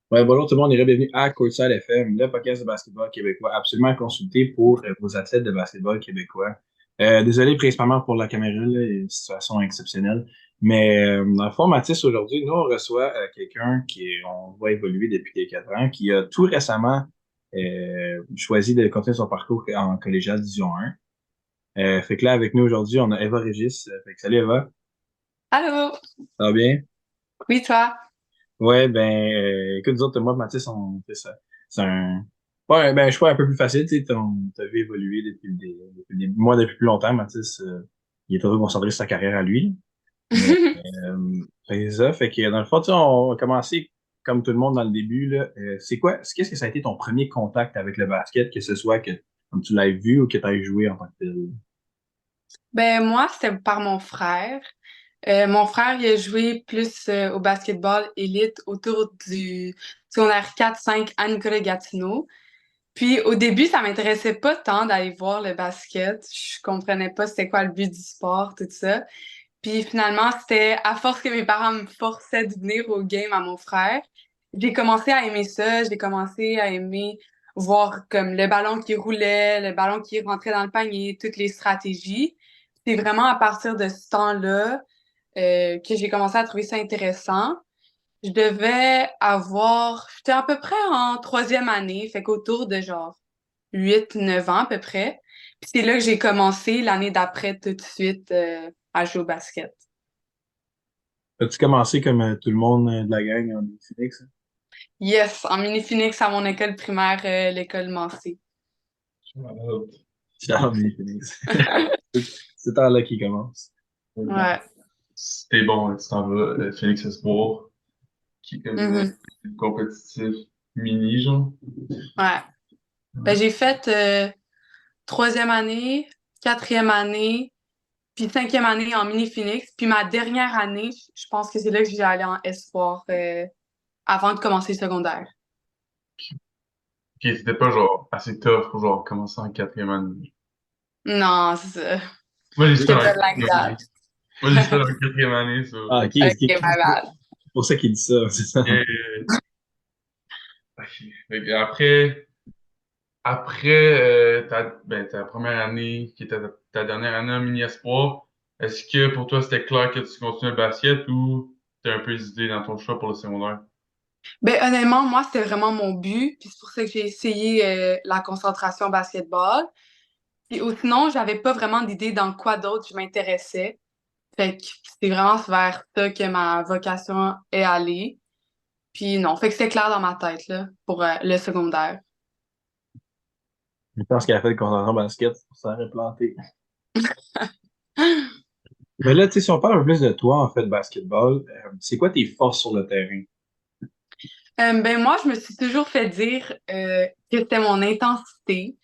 Ouais, bonjour tout le monde et bienvenue à Courtside FM, le podcast de basketball québécois, absolument consulté pour vos athlètes de basketball québécois. Désolé principalement pour la caméra, là, une situation exceptionnelle. Mais dans le fond, Mathis, aujourd'hui, nous, on reçoit quelqu'un on voit évoluer depuis quelques 4 ans, qui a tout récemment choisi de continuer son parcours en collégial Division 1. Fait que là, avec nous aujourd'hui, on a Eva Régis. Fait que salut Eva, Allô? ça va bien? Oui, toi? Ouais, ben, écoute, nous autres, moi, Mathis, on fait ça. C'est un. Ouais, ben, je crois un peu plus facile, tu sais, t'as vu évoluer depuis le début. Moi, depuis plus longtemps, Mathis, il est heureux concentrer sur sa carrière à lui. Mais, fait que c'est ça, fait que dans le fond, tu sais, on va commencer comme tout le monde dans le début, là. Qu'est-ce que ça a été ton premier contact avec le basket, que ce soit que, comme tu l'as vu ou que tu as joué en tant que tel? Ben moi, c'était par mon frère. Mon frère, il a joué plus au basketball élite autour du secondaire 4-5 à Nicolas-Gatineau. Puis au début, ça m'intéressait pas tant d'aller voir le basket. Je comprenais pas c'était quoi le but du sport, tout ça. Puis finalement, c'était à force que mes parents me forçaient de venir au game à mon frère. J'ai commencé à aimer ça, j'ai commencé à aimer voir comme le ballon qui roulait, le ballon qui rentrait dans le panier, toutes les stratégies. C'est vraiment à partir de ce temps-là que j'ai commencé à trouver ça intéressant. J'étais à peu près en troisième année, fait qu'autour de genre 8 9 ans à peu près. Puis c'est là que j'ai commencé l'année d'après tout de suite à jouer au basket. As-tu commencé comme tout le monde de la gang en Phoenix? Yes, en mini-Phoenix à mon école primaire, l'école Massé. Charles Phoenix. C'est par là qu'il commence. Ouais. Si t'es bon, tu t'en vas, Félix Espoir, qui est comme Mhm. compétitif mini, genre. Ouais. Ben, Ouais. j'ai fait troisième année, quatrième année, puis cinquième année en mini-Phoenix. Puis ma dernière année, je pense que c'est là que j'ai allé en espoir avant de commencer le secondaire. Ok, c'était pas genre assez tough pour genre commencer en quatrième année. Non, c'est ça. Moi, j'ai fait J'étais en pas quatrième langside. année. Moi, j'ai fait en quatrième année, ça. Ah, ok, Ok, c'est my bad. pour ça qu'il dit ça, c'est ça. Ok. Fait que après ta première année, qui était ta dernière année en mini-espoir, est-ce que pour toi, c'était clair que tu continuais le basket ou t'as un peu hésité dans ton choix pour le secondaire? Ben, honnêtement, moi, c'était vraiment mon but. Puis c'est pour ça que j'ai essayé la concentration basketball. Puis ou sinon, j'avais pas vraiment d'idée dans quoi d'autre je m'intéressais. Fait que c'est vraiment vers ça que ma vocation est allée. Puis non, fait que c'était clair dans ma tête, là, pour le secondaire. Je pense qu'elle a fait le concentration basket, ça aurait planté. Mais là, tu sais, si on parle un peu plus de toi, en fait, basketball, c'est quoi tes forces sur le terrain? Ben moi, je me suis toujours fait dire que c'était mon intensité.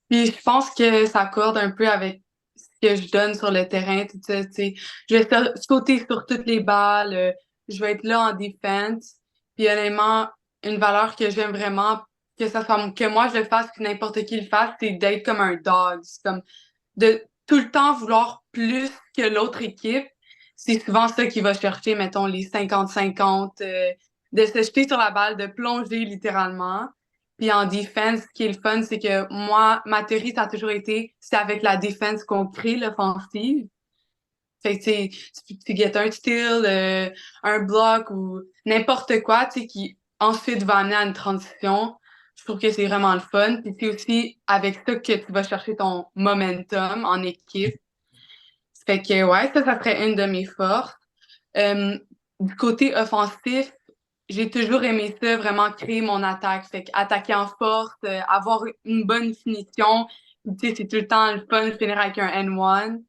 Puis je pense que ça accorde un peu avec ce que je donne sur le terrain, tout ça, tu sais. Je vais sauter sur toutes les balles, je vais être là en défense. Puis honnêtement, une valeur que j'aime vraiment, que ça soit que moi je le fasse, que n'importe qui le fasse, c'est d'être comme un dog. C'est comme de tout le temps vouloir plus que l'autre équipe. C'est souvent ça qui va chercher, mettons, les 50-50, de se jeter sur la balle, de plonger littéralement. Puis en défense, ce qui est le fun, c'est que moi, ma théorie, ça a toujours été, c'est avec la défense qu'on crée l'offensive. Fait que, tu sais, tu get un steal, un bloc ou n'importe quoi, tu sais, qui ensuite va amener à une transition. Je trouve que c'est vraiment le fun. Puis c'est aussi avec ça que tu vas chercher ton momentum en équipe. Fait que, ouais, ça serait une de mes forces. Euh, du côté offensif, j'ai toujours aimé ça, vraiment créer mon attaque. Fait que attaquer en force, avoir une bonne finition. Tu sais, c'est tout le temps le fun de finir avec un N1.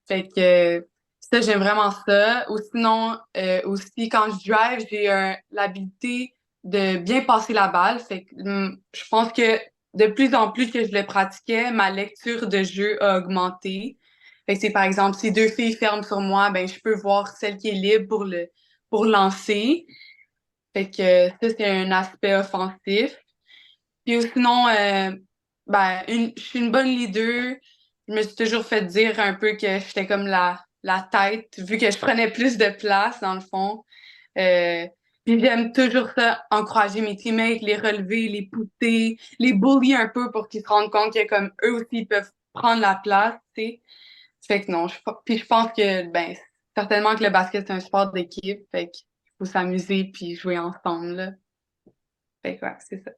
Fait que ça, j'aime vraiment ça. Ou sinon, aussi, quand je drive, j'ai l'habilité de bien passer la balle. Fait que je pense que de plus en plus que je le pratiquais, ma lecture de jeu a augmenté. Fait que c'est par exemple, si deux filles ferment sur moi, ben je peux voir celle qui est libre pour lancer. Fait que ça, c'est un aspect offensif. Puis ou sinon, je suis une bonne leader. Je me suis toujours fait dire un peu que j'étais comme la tête, vu que je prenais plus de place, dans le fond. Euh, Puis j'aime toujours ça, encourager mes teammates, les relever, les pousser, les bullier un peu pour qu'ils se rendent compte que comme eux aussi ils peuvent prendre la place, tu sais. Fait que non, puis je pense que ben certainement que le basket c'est un sport d'équipe, fait qu'il faut s'amuser puis jouer ensemble là. Fait que ouais, c'est ça.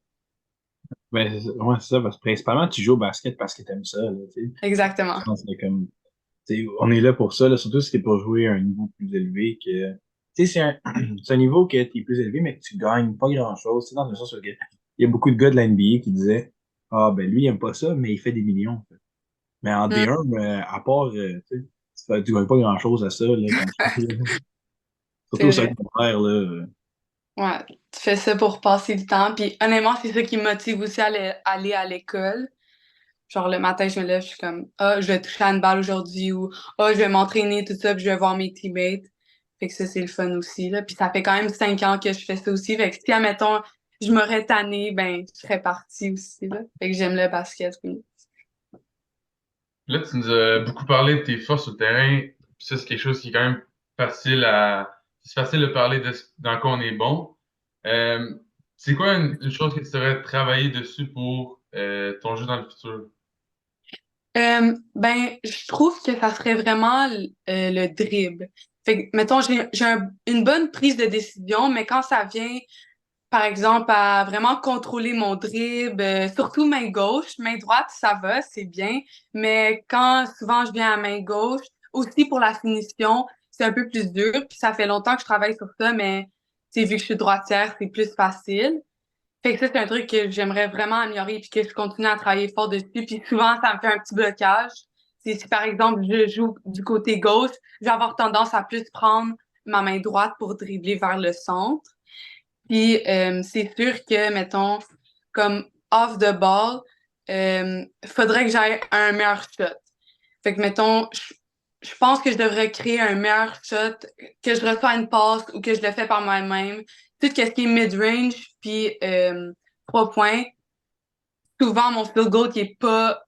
Ben, ouais, c'est ça, parce que principalement, tu joues au basket parce que t'aimes ça, là, tu sais. Je Exactement. pense que comme, tu sais, on est là pour ça, là, surtout si t'es pour jouer à un niveau plus élevé que, tu sais, c'est un niveau que t'es plus élevé, mais que tu gagnes pas grand-chose, c'est dans le sens où il y a beaucoup de gars de la NBA qui disaient, ah, ben, lui, il aime pas ça, mais il fait des millions. Mais en Mm. D1, à part, tu sais, tu gagnes pas grand-chose à ça, là, quand tu fais, là. Surtout C'est au vrai. secondaire, là. Ouais, tu fais ça pour passer le temps. Puis honnêtement, c'est ça qui me motive aussi à aller à l'école. Genre le matin, je me lève, je suis comme ah, je vais toucher à une balle aujourd'hui ou ah, je vais m'entraîner, tout ça, puis je vais voir mes teammates. Fait que ça, c'est le fun aussi, là. Puis ça fait quand même 5 ans que je fais ça aussi. Fait que si, admettons, je m'aurais tannée, ben, je serais partie aussi, là. Fait que j'aime le basket, oui. Là, tu nous as beaucoup parlé de tes forces sur le terrain. Puis ça, c'est quelque chose qui est quand même facile à... C'est facile de parler de dans quoi on est bon. Euh, c'est quoi une chose que tu devrais travailler dessus pour ton jeu dans le futur? Ben, je trouve que ça serait vraiment le dribble. Fait que, mettons, une bonne prise de décision, mais quand ça vient par exemple, à vraiment contrôler mon dribble, surtout main gauche. Main droite, ça va, c'est bien. Mais quand souvent je viens à main gauche, aussi pour la finition, c'est un peu plus dur. Puis ça fait longtemps que je travaille sur ça, mais c'est vu que je suis droitière, c'est plus facile. Fait que ça, c'est un truc que j'aimerais vraiment améliorer puis que je continue à travailler fort dessus. Puis souvent, ça me fait un petit blocage. C'est si par exemple, je joue du côté gauche, je vais avoir tendance à plus prendre ma main droite pour dribbler vers le centre. Puis c'est sûr que, mettons, comme off the ball, faudrait que j'aille un meilleur shot. Fait que, mettons, je pense que je devrais créer un meilleur shot, que je reçois une passe ou que je le fais par moi-même. Tout ce qui est mid-range, puis 3 points. Souvent, mon field goal qui est pas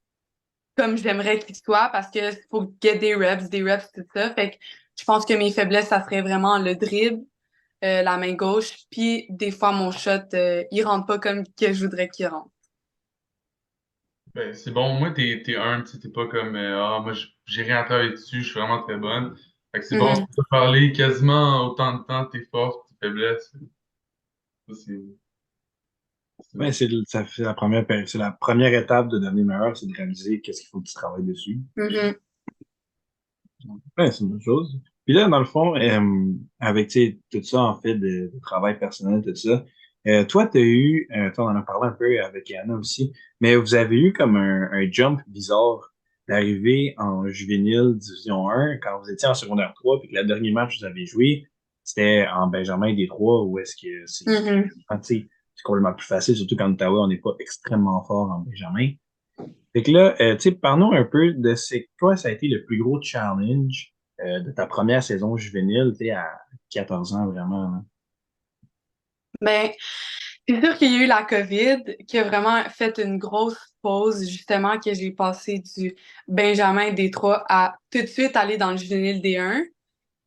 comme j'aimerais qu'il soit parce que faut get des reps, tout ça. Fait que je pense que mes faiblesses, ça serait vraiment le dribble la main gauche, puis des fois mon shot, il rentre pas comme que je voudrais qu'il rentre. Ben, c'est bon. Moi, t'es humble, tu sais, t'es pas comme ah, moi, j'ai rien à travailler dessus, je suis vraiment très bonne. Fait que c'est bon, Mhm. tu peux parler quasiment autant de temps, tes forces, tes faiblesses. Ça, c'est Ouais, bon. ça fait c'est la première étape de devenir meilleur, c'est de réaliser qu'est-ce qu'il faut que tu travailles dessus. Mhm. Ouais, c'est une bonne chose. Puis là, dans le fond, avec, tu sais, tout ça, en fait, de travail personnel, tout ça, toi, tu as eu, toi, on en a parlé un peu avec Anna aussi, mais vous avez eu comme un jump bizarre d'arriver en juvénile Division 1 quand vous étiez en secondaire 3 puis que le dernier match que vous avez joué, c'était en Benjamin des Trois, où est-ce que Mhm. tu sais, c'est complètement plus facile, surtout qu'en Ottawa, on n'est pas extrêmement fort en Benjamin. Fait que là, tu sais, parlons un peu de c'est quoi ça a été le plus gros challenge de ta première saison juvénile, tu sais, à 14 ans vraiment, là. Ben, c'est sûr qu'il y a eu la COVID qui a vraiment fait une grosse pause, justement, que j'ai passé du Benjamin D3 à tout de suite aller dans le juvénile D1.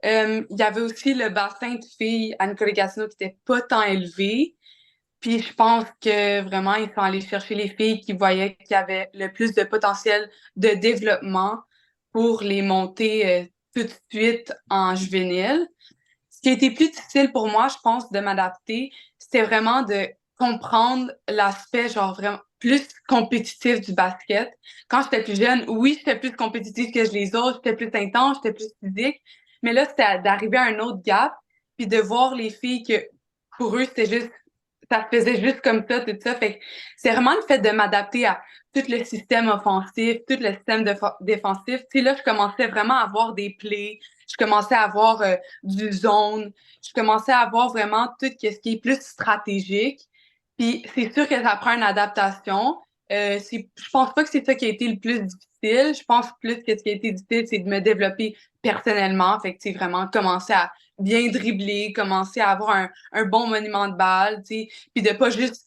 Il y avait aussi le bassin de filles à Nicolas Gatineau qui était pas tant élevé. Puis je pense que vraiment, ils sont allés chercher les filles qui voyaient qu'il y avait le plus de potentiel de développement pour les monter tout de suite en juvénile. Ce qui a été plus difficile pour moi, je pense, de m'adapter, c'était vraiment de comprendre l'aspect genre vraiment plus compétitif du basket. Quand j'étais plus jeune, oui, j'étais plus compétitive que les autres, j'étais plus intense, j'étais plus physique, mais là, c'était d'arriver à un autre gap, puis de voir les filles que pour eux, c'était juste ça se faisait juste comme ça, tout ça. Fait que c'est vraiment le fait de m'adapter à tout le système offensif, tout le système défensif. Tu sais, là, je commençais vraiment à avoir des plays, je commençais à avoir du zone, je commençais à avoir vraiment tout ce qui est plus stratégique. Puis c'est sûr que ça prend une adaptation. Je pense pas que c'est ça qui a été le plus difficile. Je pense plus que ce qui a été difficile, c'est de me développer personnellement. Fait que, tu sais, vraiment commencer à bien dribbler, commencer à avoir un bon monument de balle, tu sais, puis de pas juste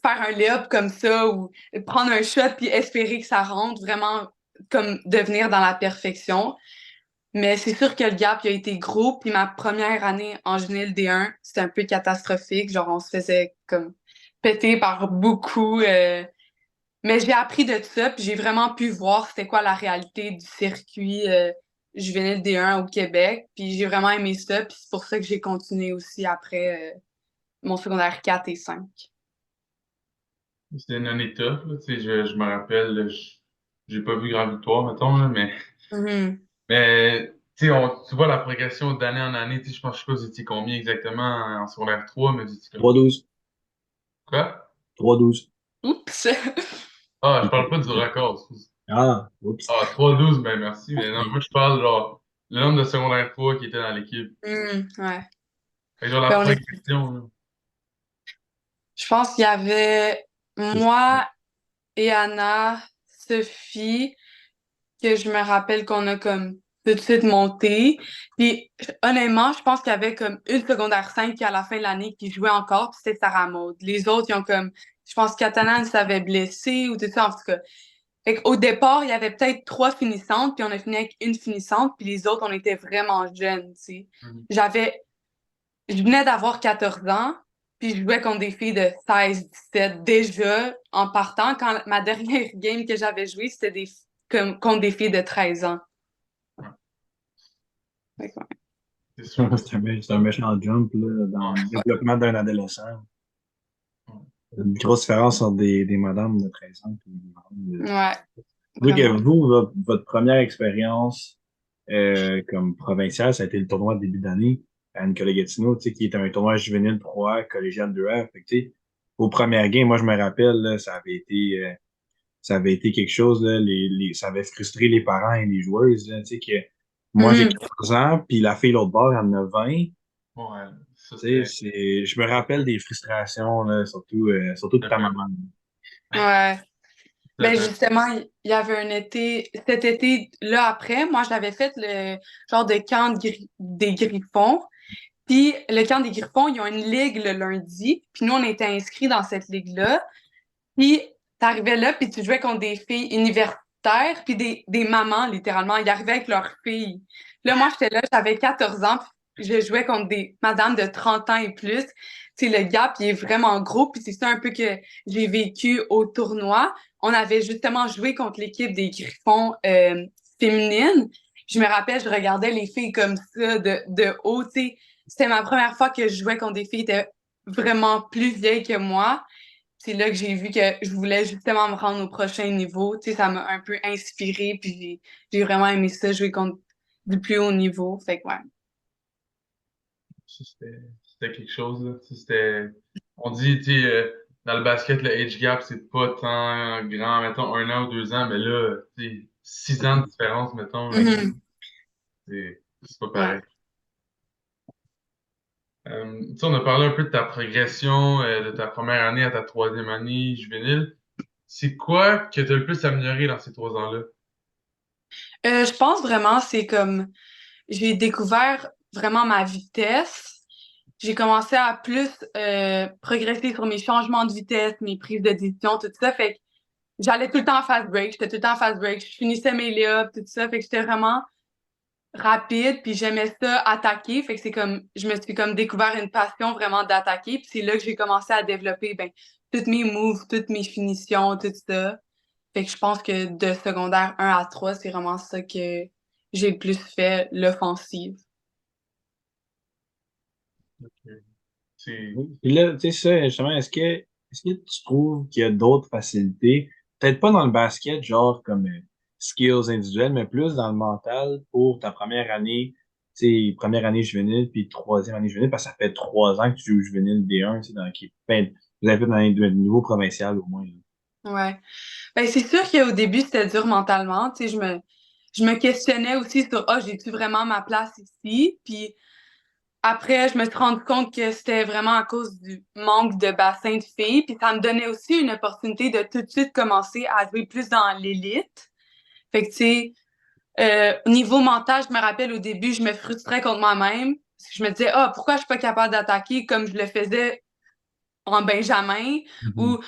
faire un lay-up comme ça ou prendre un shot puis espérer que ça rentre, vraiment comme devenir dans la perfection. Mais c'est sûr que le gap il a été gros. Puis ma première année en juvénile D1, c'était un peu catastrophique. Genre, on se faisait comme péter par beaucoup. Mais j'ai appris de ça, puis j'ai vraiment pu voir c'était quoi la réalité du circuit juvénile D1 au Québec. Puis j'ai vraiment aimé ça, puis c'est pour ça que j'ai continué aussi après mon secondaire 4 et 5. C'était une année tough, là, tu sais, je me rappelle, là, j'ai pas vu grand victoire, mettons, là, Mhm. mais tu sais, tu vois la progression d'année en année, tu sais, je sais pas vous étiez combien exactement en secondaire 3, mais vous étiez comme, 3-12. quoi? 3-12. Oups! Ah, je parle pas du record, excuse. Ah, oups. Ah, 3-12, ben merci, mais non, moi je parle, genre, le nombre de secondaire 3 qui étaient dans l'équipe. Ouais. Fait que, genre, la Ben, progression, là. je pense qu'il y avait moi et Anna, Sophie, que je me rappelle qu'on a comme tout de suite monté. Puis honnêtement, je pense qu'il y avait comme une secondaire 5 qui à la fin de l'année qui jouait encore, puis c'était Sarah Maud. Les autres, ils ont comme, je pense que Katana s'avait blessé ou tout ça, en tout cas. Fait qu'au départ, il y avait peut-être 3 finissantes, puis on a fini avec une finissante, puis les autres, on était vraiment jeunes, tu sais. Mhm. J'avais, je venais d'avoir 14 ans, puis je jouais contre des filles de 16, 17 déjà en partant. Quand ma dernière game que j'avais jouée, c'était contre des filles de 13 ans. Ouais, Fait que, ouais. c'est sûr. C'est un méchant jump là, dans le Ouais, développement d'un adolescent. ouais. Une grosse différence entre des madames de 13 ans et des madames de... Ouais, Vu que vraiment. vous, votre première expérience comme provinciale, ça a été le tournoi de début d'année à Nicolas Gatineau, tu sais, qui est un tournoi juvénile 3A, collégial 2A. Fait que, tu sais, aux premières games, moi, je me rappelle, là, ça avait été quelque chose, là, ça avait frustré les parents et les joueuses, là, tu sais, que moi, j'ai Mhm. 14 ans, puis la fille l'autre bord, elle en a 20. Ouais, ça Tu sais, c'était. je me rappelle des frustrations, là, surtout de ta C'était maman. Ouais. Ben c'était- justement, il y avait un été, cet été-là après, moi j'avais fait le genre de camp des Griffons. Puis le camp des Griffons, ils ont une ligue le lundi. Puis nous, on était inscrits dans cette ligue-là. Puis t'arrivais là, puis tu jouais contre des filles universitaires, puis des mamans, littéralement. Ils arrivaient avec leurs filles. Là, moi, j'étais là, j'avais 14 ans, puis je jouais contre des madames de 30 ans et plus. Tu sais, le gap, il est vraiment gros, puis c'est ça un peu que j'ai vécu au tournoi. On avait justement joué contre l'équipe des Griffons féminines. Je me rappelle, je regardais les filles comme ça de haut, tu sais. C'était ma première fois que je jouais contre des filles qui étaient vraiment plus vieilles que moi. C'est là que j'ai vu que je voulais justement me rendre au prochain niveau. Tu sais, ça m'a un peu inspirée, puis j'ai vraiment aimé ça, jouer contre du plus haut niveau. Fait que ouais. c'était quelque chose, là. Tu sais, on dit, tu sais, dans le basket, le age gap, c'est pas tant grand, mettons, 1 an ou 2 ans, mais là, tu sais, 6 ans de différence, mettons, là, Mhm. c'est pas Ouais. pareil. Tu sais, on a parlé un peu de ta progression, de ta première année à ta troisième année juvénile. C'est quoi que tu as le plus amélioré dans ces 3 ans-là? Je pense vraiment, c'est comme j'ai découvert vraiment ma vitesse. J'ai commencé à plus progresser sur mes changements de vitesse, mes prises de décision, tout ça. Fait que j'allais tout le temps en fast break, j'étais tout le temps en fast break, je finissais mes layups, tout ça. Fait que j'étais vraiment rapide, puis j'aimais ça attaquer, fait que c'est comme je me suis comme découvert une passion vraiment d'attaquer, puis c'est là que j'ai commencé à développer ben toutes mes moves, toutes mes finitions, tout ça. Fait que je pense que de secondaire 1 à 3 c'est vraiment ça que j'ai le plus fait, l'offensive. C'est, Puis là, tu sais, ça, justement, est-ce que tu trouves qu'il y a d'autres facilités, peut-être pas dans le basket, genre comme skills individuels, mais plus dans le mental pour ta première année, tu sais, première année juvénile, puis troisième année juvénile, parce que ça fait 3 ans que tu joues juvénile D1, tu sais, dans l'équipe. Ben, vous avez fait dans le niveau provincial au moins, là. Ouais. Ben c'est sûr qu'au début c'était dur mentalement, tu sais, je me questionnais aussi sur j'ai-tu vraiment ma place ici? Puis après, je me suis rendu compte que c'était vraiment à cause du manque de bassin de filles. Puis ça me donnait aussi une opportunité de tout de suite commencer à jouer plus dans l'élite. Fait que, tu sais, au niveau mental, je me rappelle au début, je me frustrais contre moi-même. Parce que je me disais, pourquoi je suis pas capable d'attaquer comme je le faisais en Benjamin Mhm. ou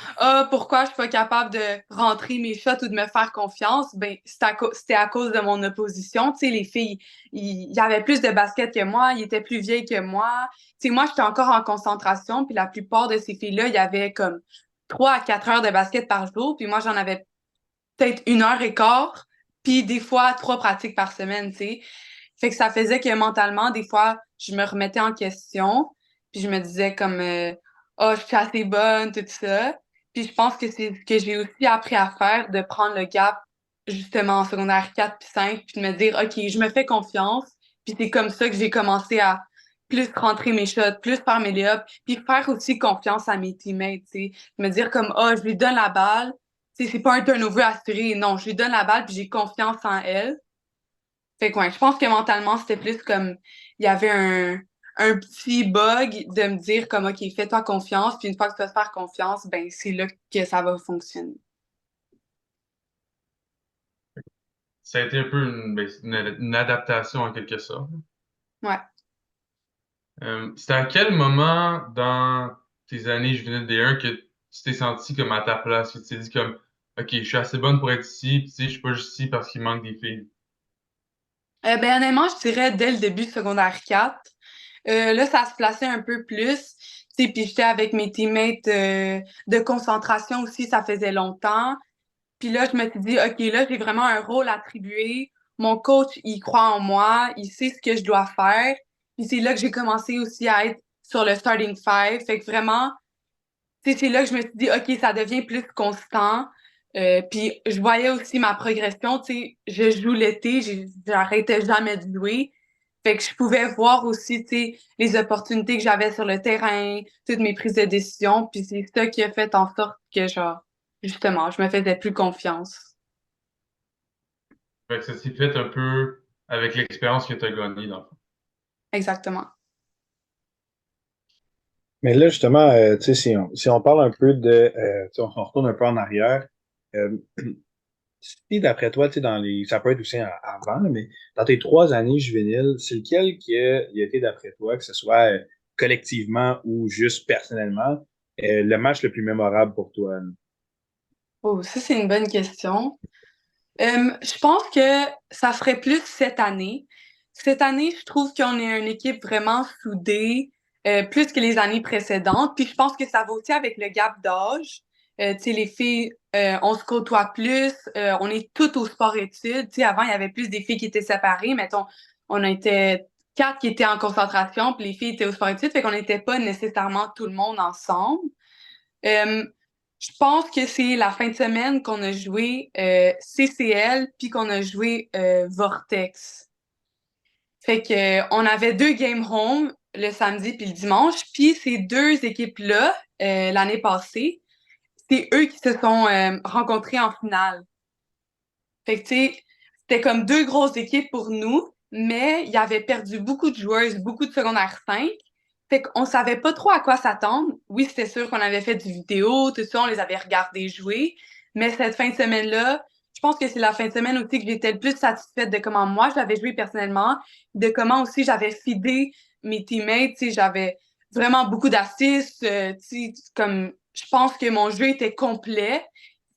pourquoi je suis pas capable de rentrer mes shots ou de me faire confiance, ben c'était à cause de mon opposition. Tu sais, les filles, ils avaient plus de basket que moi, ils étaient plus vieilles que moi. Tu sais, moi, j'étais encore en concentration, puis la plupart de ces filles-là, il y avait comme 3 à 4 heures de basket par jour, puis moi, j'en avais peut-être 1 heure et quart, puis des fois 3 pratiques par semaine, tu sais. Fait que ça faisait que mentalement, des fois, je me remettais en question, puis je me disais comme oh, je suis assez bonne, tout ça. Puis je pense que c'est ce que j'ai aussi appris à faire, de prendre le gap justement en secondaire 4 puis 5, puis de me dire OK, je me fais confiance. Puis c'est comme ça que j'ai commencé à plus rentrer mes shots, plus faire mes layups, puis faire aussi confiance à mes teammates, tu sais. Me dire comme oh, je lui donne la balle, tu sais, c'est pas un turnover assuré, non, je lui donne la balle puis j'ai confiance en elle. Fait que ouais, je pense que mentalement, c'était plus comme il y avait un petit bug de me dire comme OK, fais-toi confiance, puis une fois que tu vas te faire confiance, ben c'est là que ça va fonctionner. Ça a été un peu une adaptation en quelque sorte. Ouais. C'était à quel moment dans tes années juvéniles D1 que tu t'es senti comme à ta place, que tu t'es dit comme, OK, je suis assez bonne pour être ici, puis tu sais, je suis pas juste ici parce qu'il manque des filles. Ben honnêtement, je dirais dès le début du secondaire 4. Là, ça se plaçait un peu plus. Tu sais, puis j'étais avec mes teammates de concentration aussi, ça faisait longtemps. Puis là, je me suis dit, OK, là, j'ai vraiment un rôle attribué. Mon coach, il croit en moi, il sait ce que je dois faire. Puis c'est là que j'ai commencé aussi à être sur le starting five. Fait que vraiment, tu sais, c'est là que je me suis dit, OK, ça devient plus constant. Puis je voyais aussi ma progression. Tu sais, je joue l'été, j'arrêtais jamais de jouer. Fait que je pouvais voir aussi, tu sais, les opportunités que j'avais sur le terrain, toutes mes prises de décision. Puis c'est ça qui a fait en sorte que, genre, justement, je me faisais plus confiance. Fait que ça s'est fait un peu avec l'expérience que tu as gagnée, dans le fond. Exactement. Mais là, justement, tu sais, si on parle un peu tu sais, on retourne un peu en arrière, euh, si d'après toi, tu sais, ça peut être aussi avant, là, mais dans tes 3 années juvéniles, c'est lequel il a été d'après toi, que ce soit collectivement ou juste personnellement, le match le plus mémorable pour toi? Là? Oh, ça, c'est une bonne question. Je pense que ça serait plus cette année. Cette année, je trouve qu'on est une équipe vraiment soudée, plus que les années précédentes. Puis je pense que ça va aussi avec le gap d'âge. Tu sais, les filles, on se côtoie plus, on est toutes au sport-études. Tu sais, avant, il y avait plus des filles qui étaient séparées. Mettons, on était 4 qui étaient en concentration, puis les filles étaient au sport-études, fait qu'on n'était pas nécessairement tout le monde ensemble. Euh, je pense que c'est la fin de semaine qu'on a joué CCL puis qu'on a joué Vortex. Fait que on avait 2 games home le samedi puis le dimanche. Puis ces 2 équipes-là, l'année passée, c'est eux qui se sont rencontrés en finale. Fait que tu sais, c'était comme 2 grosses équipes pour nous, mais il y avait perdu beaucoup de joueuses, beaucoup de secondaire 5. Fait qu'on savait pas trop à quoi s'attendre. Oui, c'était sûr qu'on avait fait du vidéo, tout ça, on les avait regardés jouer. Mais cette fin de semaine-là, je pense que c'est la fin de semaine aussi que j'étais le plus satisfaite de comment moi j'avais joué personnellement, de comment aussi j'avais fidé mes teammates. Tu sais, j'avais vraiment beaucoup d'assists. Tu sais, comme je pense que mon jeu était complet.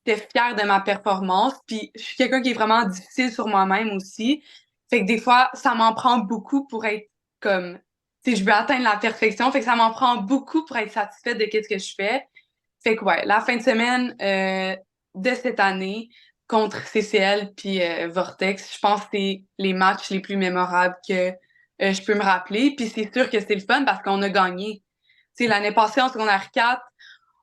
J'étais fière de ma performance. Puis je suis quelqu'un qui est vraiment difficile sur moi-même aussi. Fait que des fois, ça m'en prend beaucoup pour être comme, tu sais, je veux atteindre la perfection. Fait que ça m'en prend beaucoup pour être satisfaite de qu'est-ce que je fais. Fait que ouais, la fin de semaine de cette année contre CCL puis Vortex, je pense que c'est les matchs les plus mémorables que je peux me rappeler. Puis c'est sûr que c'est le fun parce qu'on a gagné. Tu sais, l'année passée en secondaire 4,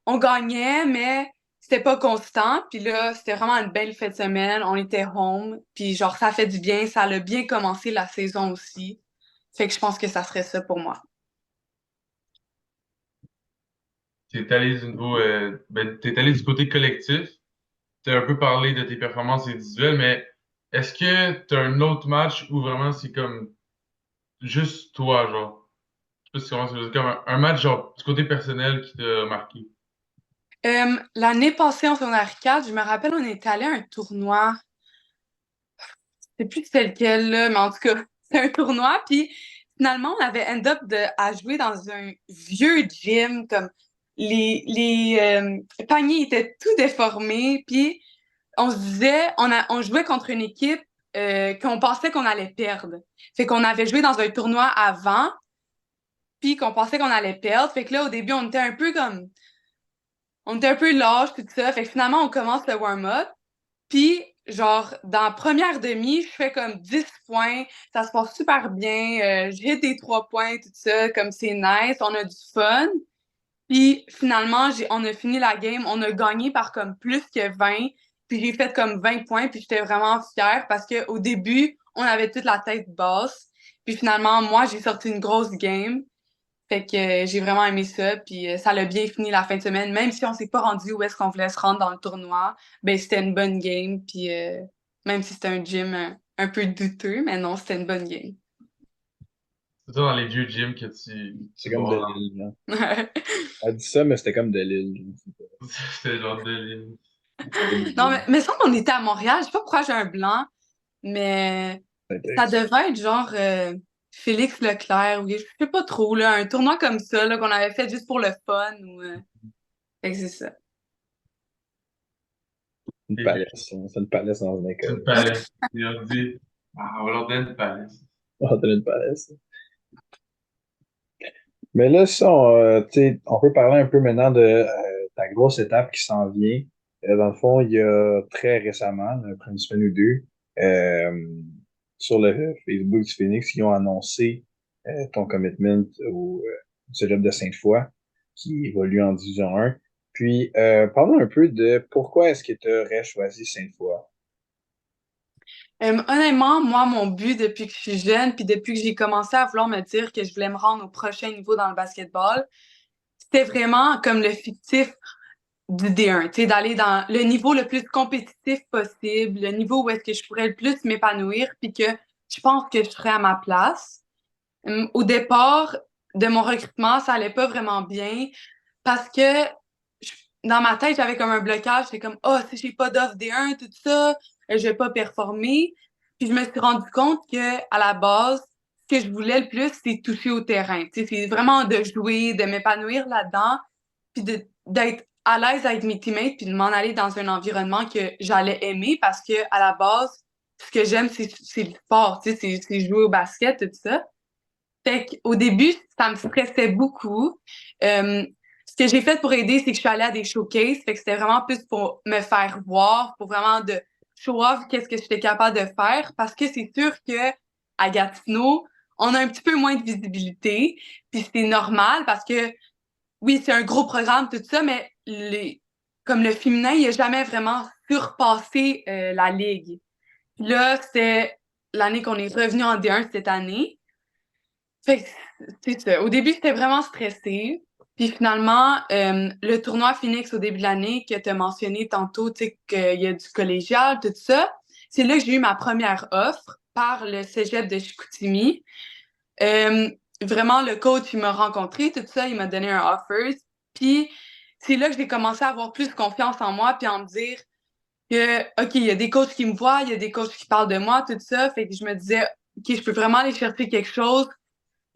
on gagnait, mais c'était pas constant. Puis là, c'était vraiment une belle fête de semaine. On était home. Puis genre, ça fait du bien. Ça a bien commencé la saison aussi. Fait que je pense que ça serait ça pour moi. T'es allé du côté collectif. Tu as un peu parlé de tes performances individuelles, mais est-ce que tu as un autre match où vraiment c'est comme juste toi, genre? Je sais pas si comment c'est comme un match genre du côté personnel qui t'a marqué. L'année passée en secondaire 4, je me rappelle, on était allé à un tournoi. Je sais plus c'était lequel, là, mais en tout cas, c'est un tournoi. Puis finalement, on avait end up à jouer dans un vieux gym, comme les paniers étaient tout déformés, puis on se disait, on jouait contre une équipe qu'on pensait qu'on allait perdre. Fait qu'on avait joué dans un tournoi avant, puis qu'on pensait qu'on allait perdre. Fait que là, au début, on était un peu lâche, tout ça. Fait que finalement, on commence le warm-up. Puis, genre, dans la première demi, je fais comme 10 points. Ça se passe super bien. Je hit des 3 points, tout ça. Comme c'est nice. On a du fun. Puis, finalement, on a fini la game. On a gagné par comme plus que 20. Puis, j'ai fait comme 20 points. Puis, j'étais vraiment fière parce qu'au début, on avait toute la tête basse. Puis, finalement, moi, j'ai sorti une grosse game. Fait que j'ai vraiment aimé ça, puis ça l'a bien fini la fin de semaine. Même si on s'est pas rendu où est-ce qu'on voulait se rendre dans le tournoi, ben c'était une bonne game, puis même si c'était un gym un peu douteux, mais non, c'était une bonne game. C'est ça dans les vieux gyms que C'est tu comme de vois. l'île, genre. Elle dit ça, mais c'était comme de l'île. C'est genre de C'était une Non, île. mais ça, on était à Montréal, je sais pas pourquoi j'ai un blanc, mais C'est ça intéressant. devait être genre Félix Leclerc, ou je sais pas trop, là, un tournoi comme ça, là, qu'on avait fait juste pour le fun, ou... Fait que c'est ça. Une palette, hein. C'est une palette dans une C'est une école. palette. Et on dit, ah, on va leur donner une palette. On dirait une palette. Mais là, ça, tu sais, on peut parler un peu maintenant de ta grosse étape qui s'en vient. Dans le fond, il y a très récemment, après une semaine ou deux, euh, sur le Facebook du Phoenix, ils ont annoncé ton commitment au Cégep de Sainte-Foy, qui évolue en Division 1. Puis, parlons un peu de pourquoi est-ce que tu aurais choisi Sainte-Foy? Honnêtement, moi, mon but depuis que je suis jeune, puis depuis que j'ai commencé à vouloir me dire que je voulais me rendre au prochain niveau dans le basketball, c'était vraiment comme le fictif du D1, tu sais, d'aller dans le niveau le plus compétitif possible, le niveau où est-ce que je pourrais le plus m'épanouir, puis que je pense que je serais à ma place. Au départ de mon recrutement, ça allait pas vraiment bien parce que je- dans ma tête, j'avais comme un blocage. J'étais comme, oh, si j'ai pas d'offre D1, tout ça, je vais pas performer. Puis je me suis rendu compte que à la base, ce que je voulais le plus, c'est toucher au terrain. Tu sais, c'est vraiment de jouer, de m'épanouir là-dedans, puis d'être à l'aise avec mes teammates, puis de m'en aller dans un environnement que j'allais aimer parce que à la base, ce que j'aime, c'est le sport, tu sais, c'est jouer au basket, tout ça. Fait qu'au début, ça me stressait beaucoup. Ce que j'ai fait pour aider, c'est que je suis allée à des showcases. Fait que c'était vraiment plus pour me faire voir, pour vraiment de show off qu'est-ce que j'étais capable de faire. Parce que c'est sûr que à Gatineau, on a un petit peu moins de visibilité. Puis c'est normal parce que oui, c'est un gros programme, tout ça, mais comme le féminin, il n'a jamais vraiment surpassé la ligue. Puis là, c'était l'année qu'on est revenu en D1 cette année. Fait que c'est ça. Au début, j'étais vraiment stressée. Puis finalement, le tournoi Phoenix au début de l'année que tu as mentionné tantôt, tu sais, qu'il y a du collégial, tout ça, c'est là que j'ai eu ma première offre par le cégep de Chicoutimi. Euh, Vraiment, le coach, il m'a rencontré, tout ça, il m'a donné un offers. Puis c'est là que j'ai commencé à avoir plus confiance en moi, puis à me dire que, OK, il y a des coachs qui me voient, il y a des coachs qui parlent de moi, tout ça. Fait que je me disais, OK, je peux vraiment aller chercher quelque chose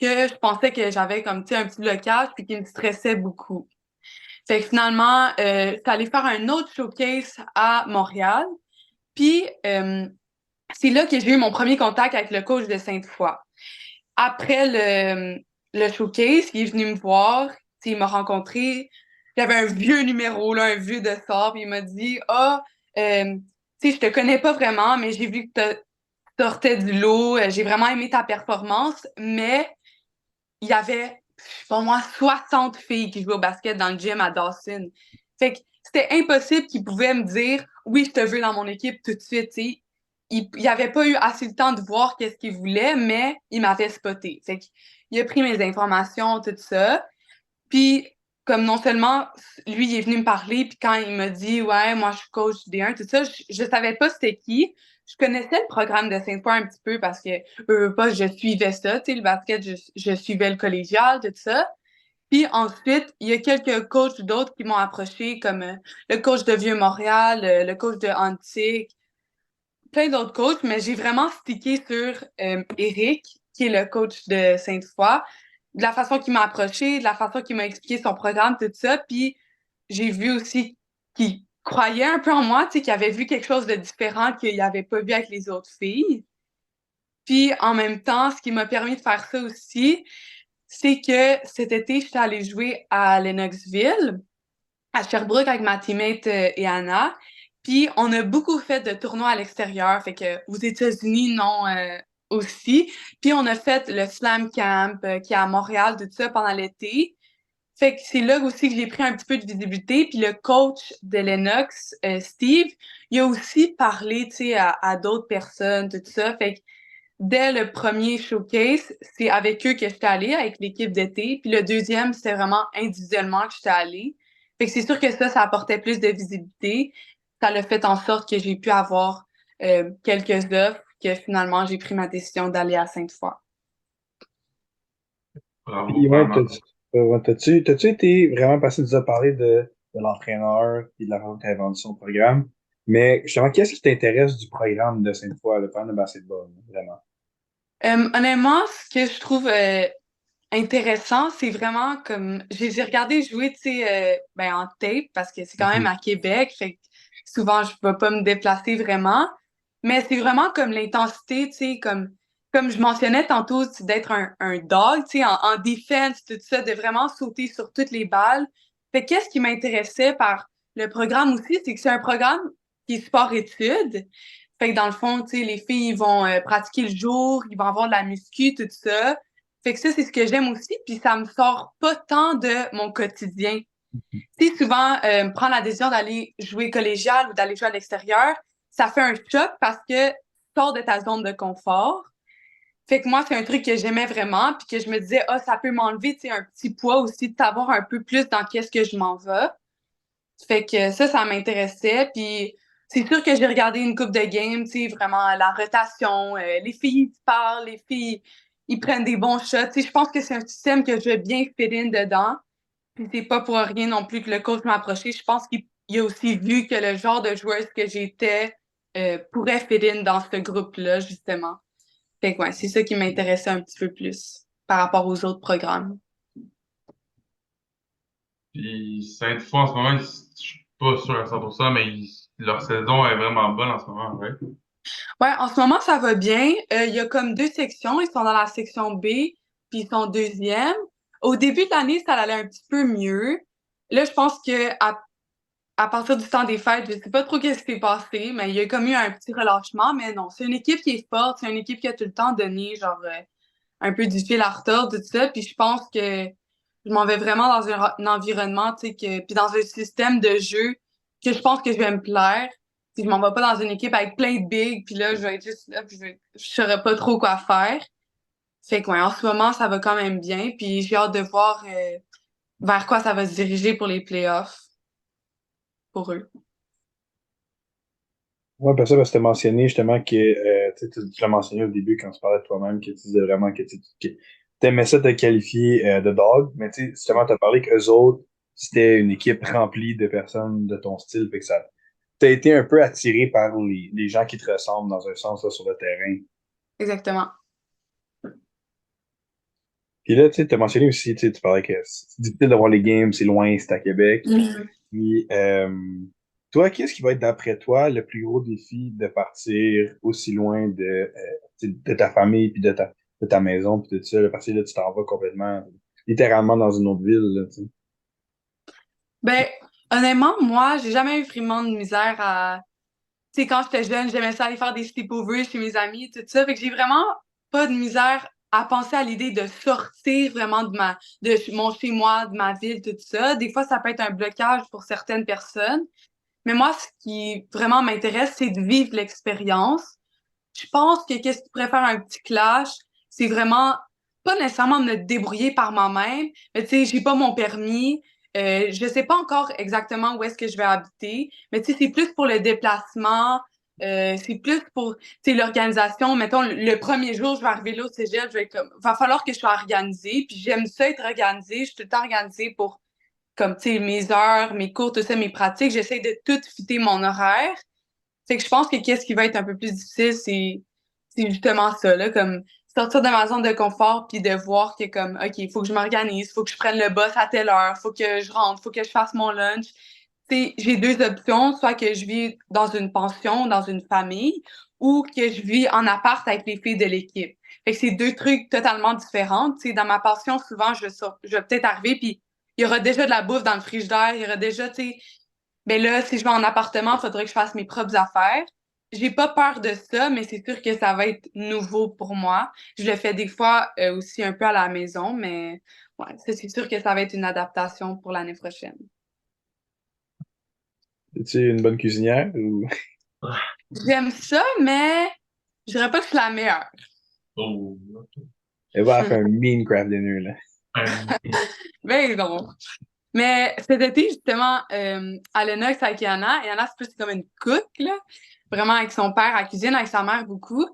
que je pensais que j'avais comme, tu sais, un petit blocage puis qui me stressait beaucoup. Fait que finalement, j'étais allée faire un autre showcase à Montréal. Puis, c'est là que j'ai eu mon premier contact avec le coach de Sainte-Foy. Après le showcase, il est venu me voir, tu sais, il m'a rencontré. J'avais un vieux numéro, là, un vieux de sort, puis il m'a dit, ah, tu sais, je te connais pas vraiment, mais j'ai vu que tu sortais du lot, j'ai vraiment aimé ta performance, mais il y avait, pour moi, 60 filles qui jouaient au basket dans le gym à Dawson. Fait que c'était impossible qu'ils pouvaient me dire oui, je te veux dans mon équipe tout de suite. T'sais. Il avait pas eu assez le temps de voir qu'est-ce qu'il voulait, mais il m'avait spoté. Fait qu'il a pris mes informations, tout ça. Puis, comme non seulement lui, il est venu me parler, puis quand il m'a dit, ouais, moi, je suis coach D1, tout ça, je savais pas c'était qui. Je connaissais le programme de Sainte-Foy un petit peu parce que, pas, je suivais ça, tu sais, le basket, je suivais le collégial, tout ça. Puis ensuite, il y a quelques coachs d'autres qui m'ont approché, comme le coach de Vieux-Montréal, le coach de Antique, plein d'autres coachs, mais j'ai vraiment stické sur Eric, qui est le coach de Sainte-Foy, de la façon qu'il m'a approché, de la façon qu'il m'a expliqué son programme, tout ça. Puis j'ai vu aussi qu'il croyait un peu en moi, tu sais, qu'il avait vu quelque chose de différent qu'il n'avait pas vu avec les autres filles. Puis en même temps, ce qui m'a permis de faire ça aussi, c'est que cet été, j'étais allée jouer à Lennoxville, à Sherbrooke avec ma teammate et Anna. Puis on a beaucoup fait de tournois à l'extérieur, fait que aux États-Unis, non aussi. Puis on a fait le Slam Camp qui est à Montréal, tout ça pendant l'été. Fait que c'est là aussi que j'ai pris un petit peu de visibilité. Puis le coach de Lennox, Steve, il a aussi parlé, tu sais, à d'autres personnes, tout ça. Fait que dès le premier showcase, c'est avec eux que j'étais allée, avec l'équipe d'été. Puis le deuxième, c'était vraiment individuellement que j'étais allée. Fait que c'est sûr que ça apportait plus de visibilité. Ça l'a fait en sorte que j'ai pu avoir quelques offres, que finalement, j'ai pris ma décision d'aller à Sainte-Foy. Bravo, Puis, ouais, vraiment. t'as-tu été vraiment passé, tu as parlé de l'entraîneur et de la façon que tu as vendu son programme, mais justement, qu'est-ce qui t'intéresse du programme de Sainte-Foy, le programme de basketball, vraiment? Honnêtement, ce que je trouve intéressant, c'est vraiment comme j'ai regardé jouer, tu sais, ben, en tape parce que c'est quand même Mhm. à Québec, fait que souvent je peux pas me déplacer vraiment, mais c'est vraiment comme l'intensité, tu sais, comme je mentionnais tantôt, c'est d'être un dog, tu sais, en defense, tout ça, de vraiment sauter sur toutes les balles. Fait que qu'est-ce qui m'intéressait par le programme aussi, c'est que c'est un programme qui est sport-études. Fait que dans le fond, tu sais, les filles, ils vont pratiquer le jour, ils vont avoir de la muscu, tout ça. Fait que ça, c'est ce que j'aime aussi, puis ça me sort pas tant de mon quotidien. Tu sais, souvent, prendre la décision d'aller jouer collégial ou d'aller jouer à l'extérieur, ça fait un choc parce que tu sors de ta zone de confort. Fait que moi, c'est un truc que j'aimais vraiment, puis que je me disais, ah, ça peut m'enlever, tu sais, un petit poids aussi, de savoir un peu plus dans qu'est-ce que je m'en vais. Fait que ça m'intéressait, puis c'est sûr que j'ai regardé une coupe de games, tu sais, vraiment la rotation, les filles ils se parlent, les filles ils prennent des bons shots, tu sais, je pense que c'est un système que je vais bien fit in dedans, puis c'est pas pour rien non plus que le coach m'a approché, je pense qu'il a aussi vu que le genre de joueuse que j'étais pourrait fit in dans ce groupe-là, justement. Fait que ouais, c'est ça qui m'intéressait un petit peu plus par rapport aux autres programmes. Puis Sainte-Foy, en ce moment, je suis pas sûr à 100%, mais leur saison est vraiment bonne en ce moment, ouais. Ouais, en ce moment, ça va bien. Il y a comme deux sections. Ils sont dans la section B, puis ils sont deuxième. Au début de l'année, ça allait un petit peu mieux. Là, je pense que à partir du temps des fêtes, je sais pas trop qu'est-ce qui s'est passé, mais il y a comme eu un petit relâchement. Mais non, c'est une équipe qui est forte. C'est une équipe qui a tout le temps donné, genre, un peu du fil à retordre, tout ça. Puis je pense que je m'en vais vraiment dans un environnement, tu sais, puis dans un système de jeu que je pense que je vais me plaire. Si je m'en vais pas dans une équipe avec plein de bigs, puis là, je vais être juste là, puis je saurais pas trop quoi faire. Fait que, ouais, en ce moment, ça va quand même bien, puis j'ai hâte de voir vers quoi ça va se diriger pour les playoffs pour eux. Ouais, parce que tu as mentionné justement que, tu l'as mentionné au début quand tu parlais de toi-même, que tu disais vraiment que tu aimais ça te qualifier de dog, mais tu sais, justement, tu as parlé qu'eux autres, c'était une équipe remplie de personnes de ton style, fait que ça, t'as été un peu attiré par les gens qui te ressemblent dans un sens là, sur le terrain. Exactement. Puis là, tu sais, t'as mentionné aussi, tu sais, tu parlais que c'est difficile d'avoir les games, c'est loin, c'est à Québec. Mhm. Puis, toi, qu'est-ce qui va être, d'après toi, le plus gros défi de partir aussi loin tu sais, de ta famille, puis de ta maison, puis de tout ça, là, parce que là, tu t'en vas complètement, littéralement dans une autre ville, là, tu sais. Ben, honnêtement, moi, j'ai jamais eu vraiment de misère à tu sais, quand j'étais jeune, j'aimais ça aller faire des sleepovers chez mes amis, tout ça. Fait que j'ai vraiment pas de misère à penser à l'idée de sortir vraiment de mon chez-moi, de ma ville, tout ça. Des fois, ça peut être un blocage pour certaines personnes. Mais moi, ce qui vraiment m'intéresse, c'est de vivre l'expérience. Je pense que qu'est-ce qui pourrait faire un petit clash, c'est vraiment pas nécessairement me débrouiller par moi-même, mais tu sais, j'ai pas mon permis, je sais pas encore exactement où est-ce que je vais habiter, mais tu sais, c'est plus pour le déplacement, c'est plus pour, tu sais, l'organisation. Mettons, le premier jour, je vais arriver là au cégep, je vais être comme, va falloir que je sois organisée, puis j'aime ça être organisée, je suis tout le temps organisée pour, comme, tu sais, mes heures, mes cours, tout ça, mes pratiques, j'essaie de tout fitter mon horaire. Fait que je pense que qu'est-ce qui va être un peu plus difficile, c'est justement ça, là, comme sortir de ma zone de confort puis de voir que comme OK, il faut que je m'organise, il faut que je prenne le bus à telle heure, il faut que je rentre, il faut que je fasse mon lunch. Tu sais, j'ai deux options, soit que je vis dans une pension, dans une famille, ou que je vis en appart avec les filles de l'équipe. Fait que c'est deux trucs totalement différents. Tu sais, dans ma pension, souvent, je vais peut-être arriver, puis il y aura déjà de la bouffe dans le frigidaire, il y aura déjà, tu sais, ben là, si je vais en appartement, il faudrait que je fasse mes propres affaires. J'ai pas peur de ça, mais c'est sûr que ça va être nouveau pour moi. Je le fais des fois aussi un peu à la maison, mais ouais, ça, c'est sûr que ça va être une adaptation pour l'année prochaine. Es-tu une bonne cuisinière ou J'aime ça, mais je dirais pas que je suis la meilleure. Oh. elle va faire un mean craft dinner, là? Ben non. Mais cet été, justement, à Lennox avec Yana, Yana, c'est plus comme une cook, là. Vraiment avec son père, elle cuisine avec sa mère beaucoup.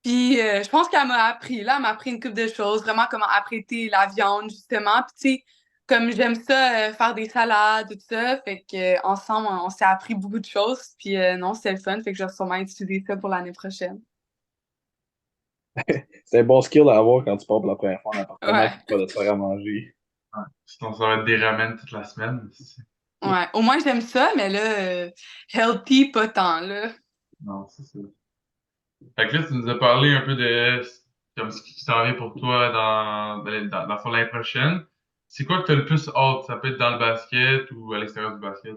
Puis je pense qu'elle m'a appris, là, elle m'a appris une couple de choses, vraiment comment apprêter la viande, justement. Puis tu sais, comme j'aime ça, faire des salades, tout ça, fait que ensemble, on s'est appris beaucoup de choses. Puis non, c'est le fun, fait que je vais sûrement étudier ça pour l'année prochaine. C'est un bon skill à avoir quand tu pars pour la première fois en appartement, Ouais, puis pas de te faire à manger. Ouais. Sinon, ça va être des ramen toute la semaine. ouais. Au moins, j'aime ça, mais là, healthy, pas tant, là. Non, c'est ça. Fait que là, tu nous as parlé un peu de comme ce qui s'en vient pour toi dans le fond, l'année prochaine. C'est quoi que tu as le plus hâte? Ça peut être dans le basket ou à l'extérieur du basket?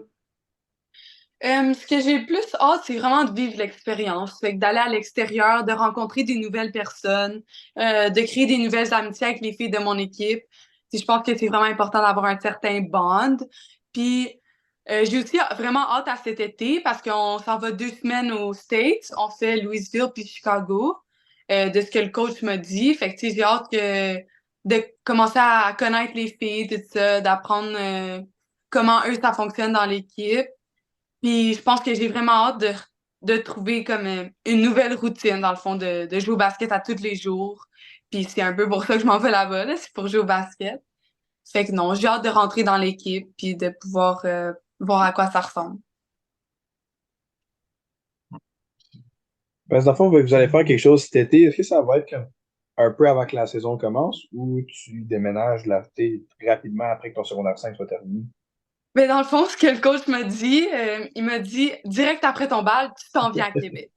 Ce que j'ai le plus hâte, c'est vraiment de vivre l'expérience. Fait que d'aller à l'extérieur, de rencontrer des nouvelles personnes, de créer des nouvelles amitiés avec les filles de mon équipe. Puis je pense que c'est vraiment important d'avoir un certain bond. Puis j'ai aussi vraiment hâte à cet été parce qu'on s'en va 2 semaines aux States. On fait Louisville puis Chicago, de ce que le coach m'a dit. Fait que tu sais, j'ai hâte de commencer à connaître les filles, tout ça, d'apprendre comment eux, ça fonctionne dans l'équipe. Puis je pense que j'ai vraiment hâte de trouver comme une nouvelle routine, dans le fond, de jouer au basket à tous les jours. Puis c'est un peu pour ça que je m'en vais là-bas, là, c'est pour jouer au basket. Fait que non, j'ai hâte de rentrer dans l'équipe puis de pouvoir voir à quoi ça ressemble. Parce que dans le fond, vous allez faire quelque chose cet été. Est-ce que ça va être comme un peu avant que la saison commence ou tu déménages là, rapidement après que ton secondaire 5 soit terminé? Mais dans le fond, ce que le coach m'a dit, il m'a dit direct après ton bal, tu t'en viens à Québec.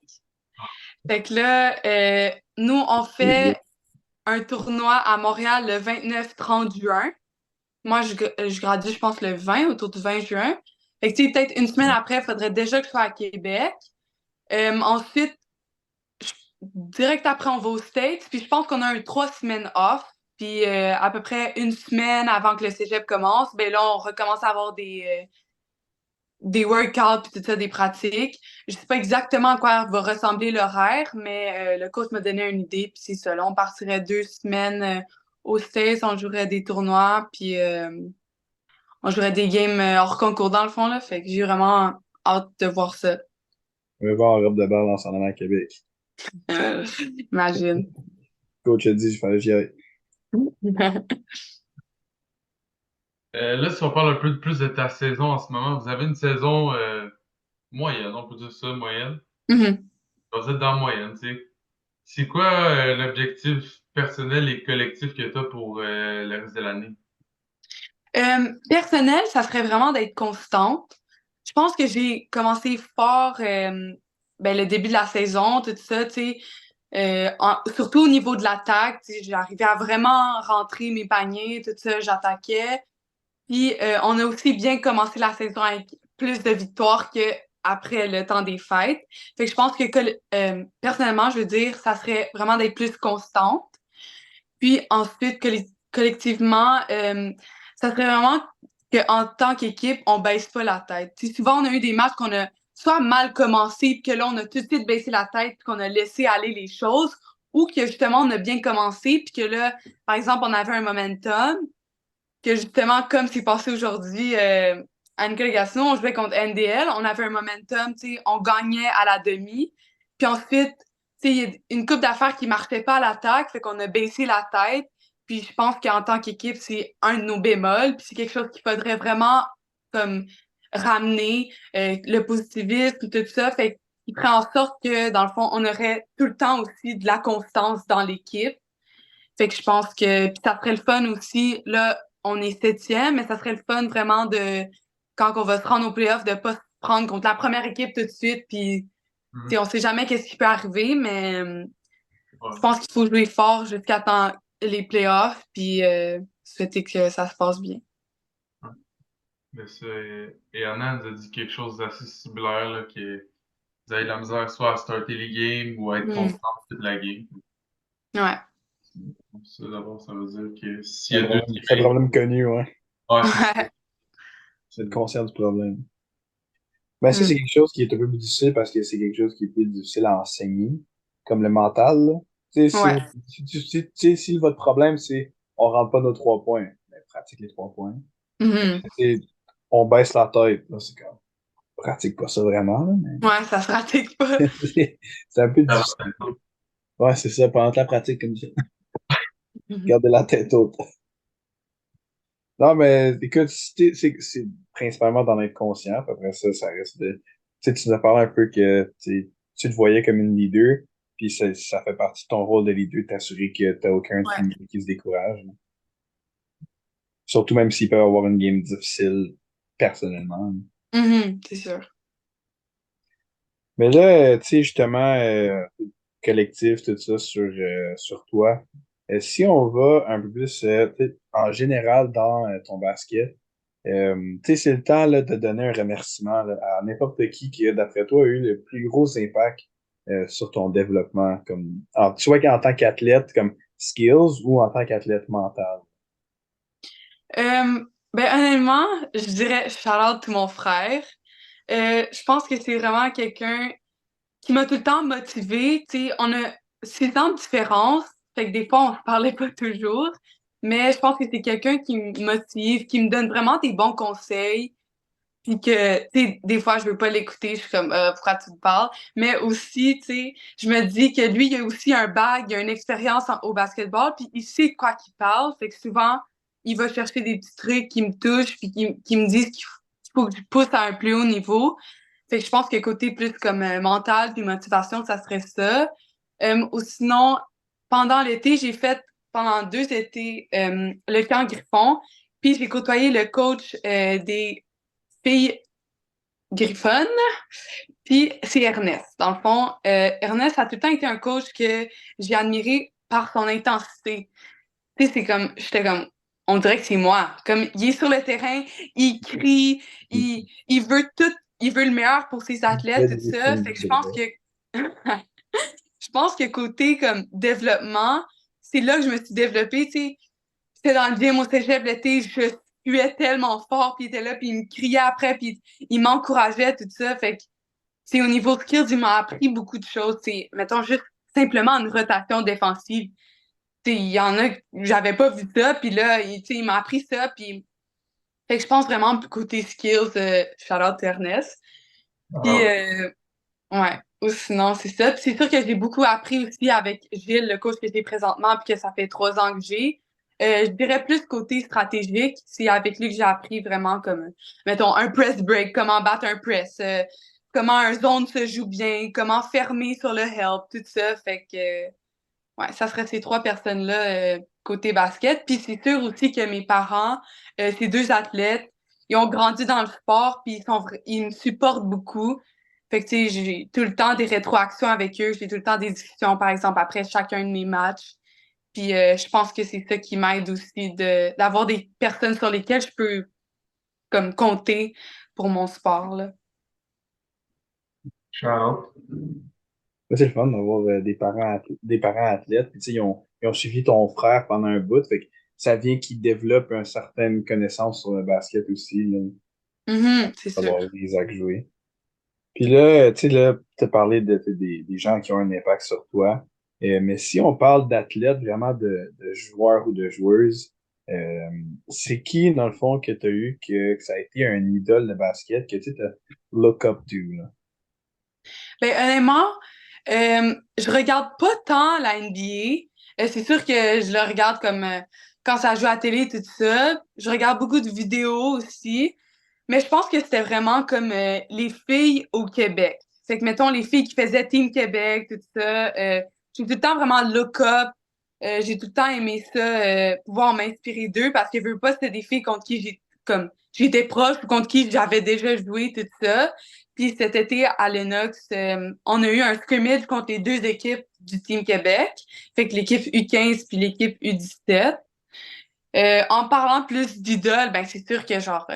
Fait que là, nous, on fait un tournoi à Montréal le 29-30 juin. Moi, je gradue, je pense, le 20, autour du 20 juin. Fait que, tu sais, peut-être une semaine après, il faudrait déjà que je sois à Québec. Ensuite, direct après, on va aux States. Puis je pense qu'on a 3 semaines off. Puis à peu près une semaine avant que le cégep commence, ben là, on recommence à avoir des workouts puis tout ça, des pratiques. Je sais pas exactement à quoi va ressembler l'horaire, mais le coach m'a donné une idée. Puis c'est ça, là, on partirait 2 semaines aux States, on jouerait des tournois, puis on jouerait des games hors concours dans le fond, là. Fait que j'ai vraiment hâte de voir ça. On va voir en robe de balle en s'en allant à Québec. Euh, Imagine. Coach a dit, il fallait que j'y aille. Là, si on parle un peu plus de ta saison en ce moment, vous avez une saison moyenne, on peut dire ça, moyenne. Mhm. Vous êtes dans la moyenne, tu sais. C'est quoi l'objectif personnel et collectif que tu as pour le reste de l'année? Personnel, ça serait vraiment d'être constante. Je pense que j'ai commencé fort ben, le début de la saison, tout ça, tu sais. Surtout au niveau de l'attaque, tu sais, j'arrivais à vraiment rentrer mes paniers, tout ça, j'attaquais. Puis on a aussi bien commencé la saison avec plus de victoires que après le temps des fêtes. Fait que je pense que personnellement, je veux dire, ça serait vraiment d'être plus constante. Puis ensuite, collectivement, ça serait vraiment qu'en tant qu'équipe, on baisse pas la tête. Tu sais, souvent, on a eu des matchs qu'on a soit mal commencé, puis que là, on a tout de suite baissé la tête, puis qu'on a laissé aller les choses, ou que justement, on a bien commencé, puis que là, par exemple, on avait un momentum, que justement, comme c'est passé aujourd'hui à Nicolas Gatineau, on jouait contre NDL, on avait un momentum, tu sais, on gagnait à la demi. Puis ensuite, tu sais, il y a une coupe d'affaires qui marchait pas à l'attaque, fait qu'on a baissé la tête. Puis je pense qu'en tant qu'équipe, c'est un de nos bémols, puis c'est quelque chose qu'il faudrait vraiment comme ramener, le positivisme, tout ça. Fait qu'il ferait en sorte que, dans le fond, on aurait tout le temps aussi de la constance dans l'équipe. Fait que je pense que puis ça serait le fun aussi. Là, on est septième, mais ça serait le fun vraiment de quand on va se rendre au playoff de pas se prendre contre la première équipe tout de suite. Puis Mhm. on sait jamais qu'est-ce qui peut arriver, mais je Ouais. pense qu'il faut jouer fort jusqu'à temps les playoffs, puis souhaiter que ça se passe bien. Ouais. Mais ça, et Anna nous a dit quelque chose d'assez similaire, là, que vous avez de la misère soit à starter les games ou à être Hmm. constant toute la game. Ouais. Donc ça, d'abord, ça veut dire que s'il C'est y un a deux problème, c'est un teammates, problème connu, ouais. ouais, c'est ça. Ouais. C'est être conscient du problème. Ben, ça, c'est Hmm. quelque chose qui est un peu plus difficile parce que c'est quelque chose qui est plus difficile à enseigner, comme le mental, là. Tu sais, Ouais. si votre problème, c'est on rentre pas nos 3 points, ben, pratique les 3 points. Mhm. C'est on baisse la tête, là, c'est comme, pratique pas ça vraiment, là, Ouais, ça se pratique pas. mais c'est un peu Ça difficile. va. Ouais, c'est ça, pendant la pratique comme ça. Mhm. Garder la tête haute. Non, mais écoute, c'est principalement d'en être conscient. Puis après ça, ça reste de. Tu sais, tu nous as parlé un peu que tu te voyais comme une leader, puis ça fait partie de ton rôle de leader, t'assurer que t'as aucun Ouais. teammate qui se décourage. Surtout même s'ils peuvent avoir une game difficile personnellement. Mhm, c'est sûr. Mais là, tu sais, justement, collectif, tout ça sur toi. Si on va un peu plus tu sais, en général dans ton basket, tu sais, c'est le temps là, de donner un remerciement là, à n'importe qui, d'après toi, a eu le plus gros impact sur ton développement, soit en tant qu'athlète, comme skills, ou en tant qu'athlète mental. Ben honnêtement, je dirais shout-out to mon frère. Je pense que c'est vraiment quelqu'un qui m'a tout le temps motivée. Tu sais, on a 6 ans de différence, fait que des fois, on se parlait pas toujours, mais je pense que c'est quelqu'un qui me motive, qui me donne vraiment des bons conseils, puis que, tu sais, des fois, je veux pas l'écouter, je suis comme, pourquoi tu me parles? Mais aussi, tu sais, je me dis que lui, il a aussi un bag, il a une expérience au basketball, puis il sait de quoi qu'il parle, fait que souvent, il va chercher des petits trucs qui me touchent, puis qui me disent qu'il faut que je pousse à un plus haut niveau. Fait que je pense que côté plus comme mental puis motivation, ça serait ça. Ou sinon, pendant l'été, j'ai fait pendant 2 étés le camp Griffon. Puis j'ai côtoyé le coach des filles Griffonnes. Puis c'est Ernest. Dans le fond, Ernest a tout le temps été un coach que j'ai admiré par son intensité. Tu sais, c'est comme, j'étais comme, on dirait que c'est moi. Comme, il est sur le terrain, il crie, il veut tout, il veut le meilleur pour ses athlètes, tout ça. Fait que je pense que, je pense que côté, comme, développement, c'est là que je me suis développée, tu sais. J'étais dans le gym au cégep l'été, je suais tellement fort, puis il était là, puis il me criait après, puis il m'encourageait, tout ça. Fait que, c'est au niveau skills, il m'a appris beaucoup de choses. C'est, mettons, juste simplement une rotation défensive. T'sais, il y en a que j'avais pas vu ça, puis là, il m'a appris ça, puis fait que je pense vraiment côté skills, shout-out to Ernest. Puis, Ah, ouais, ou sinon, c'est ça. Puis c'est sûr que j'ai beaucoup appris aussi avec Gilles, le coach que j'ai présentement, puis que ça fait 3 ans que j'ai. Je dirais plus côté stratégique. C'est avec lui que j'ai appris vraiment comme, mettons, un press break, comment battre un press, comment un zone se joue bien, comment fermer sur le help, tout ça. Fait que ouais, ça serait ces 3 personnes-là côté basket. Puis c'est sûr aussi que mes parents, ces 2 athlètes, ils ont grandi dans le sport, puis ils me supportent beaucoup. Fait que tu sais, j'ai tout le temps des rétroactions avec eux, j'ai tout le temps des discussions, par exemple, après chacun de mes matchs. Puis je pense que c'est ça qui m'aide aussi d'avoir des personnes sur lesquelles je peux comme compter pour mon sport, là. shout out. Là, c'est le fun d'avoir des parents athlètes. Puis, tu sais, ils ont suivi ton frère pendant un bout. Fait que ça vient qu'ils développent une certaine connaissance sur le basket aussi, là, Mhm, c'est sûr. avoir des actes joués. Puis là, tu sais, là, tu as parlé des gens qui ont un impact sur toi. Mais si on parle d'athlètes, vraiment de joueurs ou de joueuses, euh, c'est qui, dans le fond, que tu as eu, que ça a été un idole de basket, que tu sais, t'as look up to, là? Ben, honnêtement, je regarde pas tant la NBA. C'est sûr que je le regarde comme quand ça joue à la télé, tout ça. Je regarde beaucoup de vidéos aussi. Mais je pense que c'était vraiment comme les filles au Québec. C'est que, mettons, les filles qui faisaient Team Québec, tout ça. J'ai tout le temps vraiment look up J'ai tout le temps aimé ça, pouvoir m'inspirer d'eux parce que je veux pas, c'était des filles contre qui j'étais proche ou contre qui j'avais déjà joué, tout ça. Puis cet été à Lennox, on a eu un scrimmage contre les deux équipes du Team Québec. Fait que l'équipe U15 puis l'équipe U17. En parlant plus d'idoles, ben c'est sûr que genre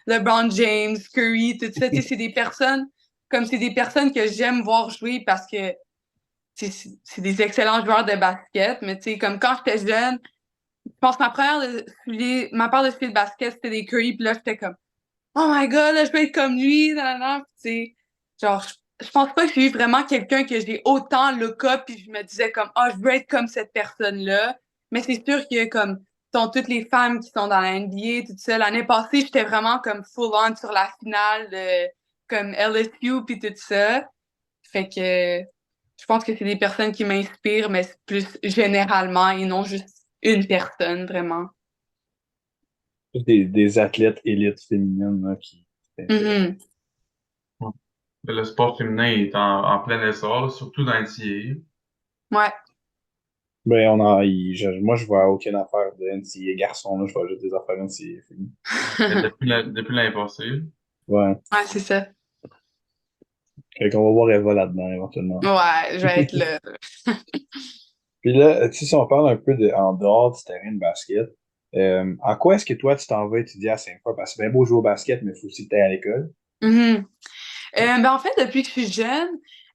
LeBron James, Curry, tout ça, tu sais, c'est des personnes que j'aime voir jouer parce que c'est des excellents joueurs de basket, mais tu sais, comme quand j'étais jeune, je pense que ma paire de souliers de basket, c'était des Curry, puis là, j'étais comme, oh my god, là, je veux être comme lui, nan, tu sais, genre, je pense pas que j'ai eu vraiment quelqu'un que j'ai autant look up, puis je me disais comme, oh, je veux être comme cette personne-là, mais c'est sûr que comme, sont toutes les femmes qui sont dans la NBA, tout ça, l'année passée, j'étais vraiment comme full on sur la finale de, comme LSU, puis tout ça, fait que je pense que c'est des personnes qui m'inspirent, mais c'est plus généralement et non juste une personne, vraiment. Des athlètes élites féminines là, qui. Mhm. Ouais. Le sport féminin est en plein essor, là, surtout dans NCAA. Ouais. Ben, moi, je vois aucune affaire de NCAA garçon, là, je vois juste des affaires NCAA filles. Mais depuis l'année passée. Ouais. Ouais, c'est ça. Fait qu'on va voir Eva là-dedans, éventuellement. Ouais, je vais être là. Puis là, tu sais, si on parle un peu en dehors du terrain de basket, en quoi est-ce que toi, tu t'en vas étudier à Sainte-Foy? Parce que c'est bien beau jouer au basket, mais il faut aussi que tu ailles à l'école. Mhm. Ben, en fait, depuis que je suis jeune,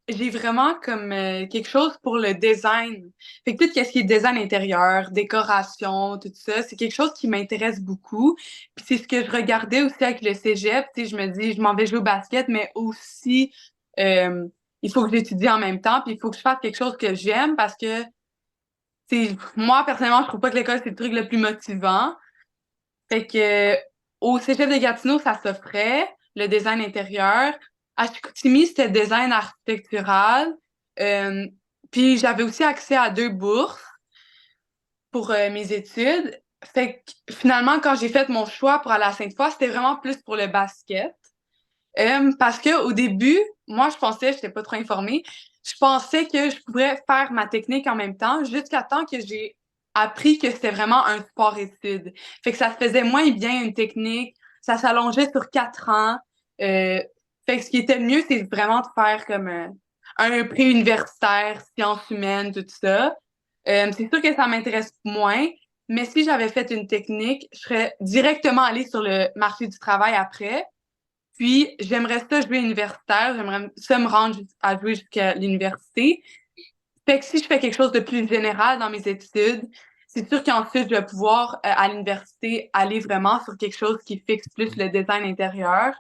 j'ai vraiment comme quelque chose pour le design. Fait que tout ce qui est design intérieur, décoration, tout ça, c'est quelque chose qui m'intéresse beaucoup. Puis c'est ce que je regardais aussi avec le cégep. Tu sais, je me dis, je m'en vais jouer au basket, mais aussi, euh, il faut que j'étudie en même temps, puis il faut que je fasse quelque chose que j'aime parce que, moi, personnellement, je trouve pas que l'école, c'est le truc le plus motivant. Fait que au Cégep de Gatineau, ça s'offrait, le design intérieur. À Chicoutimi, c'était design architectural. Euh, Puis j'avais aussi accès à 2 bourses pour mes études. Fait que finalement, quand j'ai fait mon choix pour aller à Sainte-Foy, c'était vraiment plus pour le basket. Parce que au début, moi, je pensais, je n'étais pas trop informée, je pensais que je pourrais faire ma technique en même temps, jusqu'à temps que j'ai appris que c'était vraiment un sport-études. Fait que ça se faisait moins bien une technique, ça s'allongeait sur 4 ans. Euh, Fait que ce qui était le mieux, c'est vraiment de faire comme un pré-universitaire, sciences humaines, tout ça. C'est sûr que ça m'intéresse moins, mais si j'avais fait une technique, je serais directement allée sur le marché du travail après. Puis, j'aimerais ça jouer universitaire, j'aimerais ça me rendre à jouer jusqu'à l'université. Fait que si je fais quelque chose de plus général dans mes études, c'est sûr qu'ensuite, je vais pouvoir, à l'université, aller vraiment sur quelque chose qui fixe plus le design intérieur.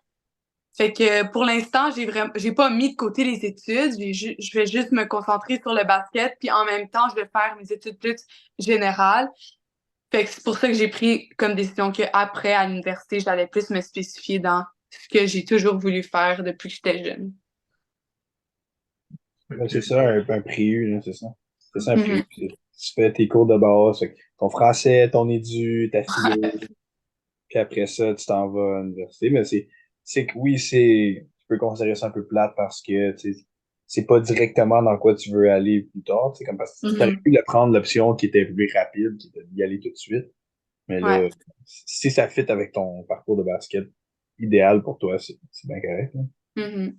Fait que pour l'instant, j'ai pas mis de côté les études, je vais juste me concentrer sur le basket, puis en même temps, je vais faire mes études plus générales. Fait que c'est pour ça que j'ai pris comme décision qu'après, à l'université, j'allais plus me spécifier dans ce que j'ai toujours voulu faire depuis que j'étais jeune. Ben, c'est Ok. ça, un préu, là, c'est ça. C'est ça, un préu. Mhm. Tu fais tes cours de base, fait que ton français, ton édu, ta philo, puis après ça, tu t'en vas à l'université. Mais c'est que oui, tu peux considérer ça un peu plate parce que, tu sais, c'est pas directement dans quoi tu veux aller plus tard. C'est comme parce que tu aurais Mhm. pu prendre l'option qui était plus rapide, qui était d'y aller tout de suite. Mais Ouais. là, si ça fit avec ton parcours de basket idéal pour toi, c'est bien correct, là. Mhm.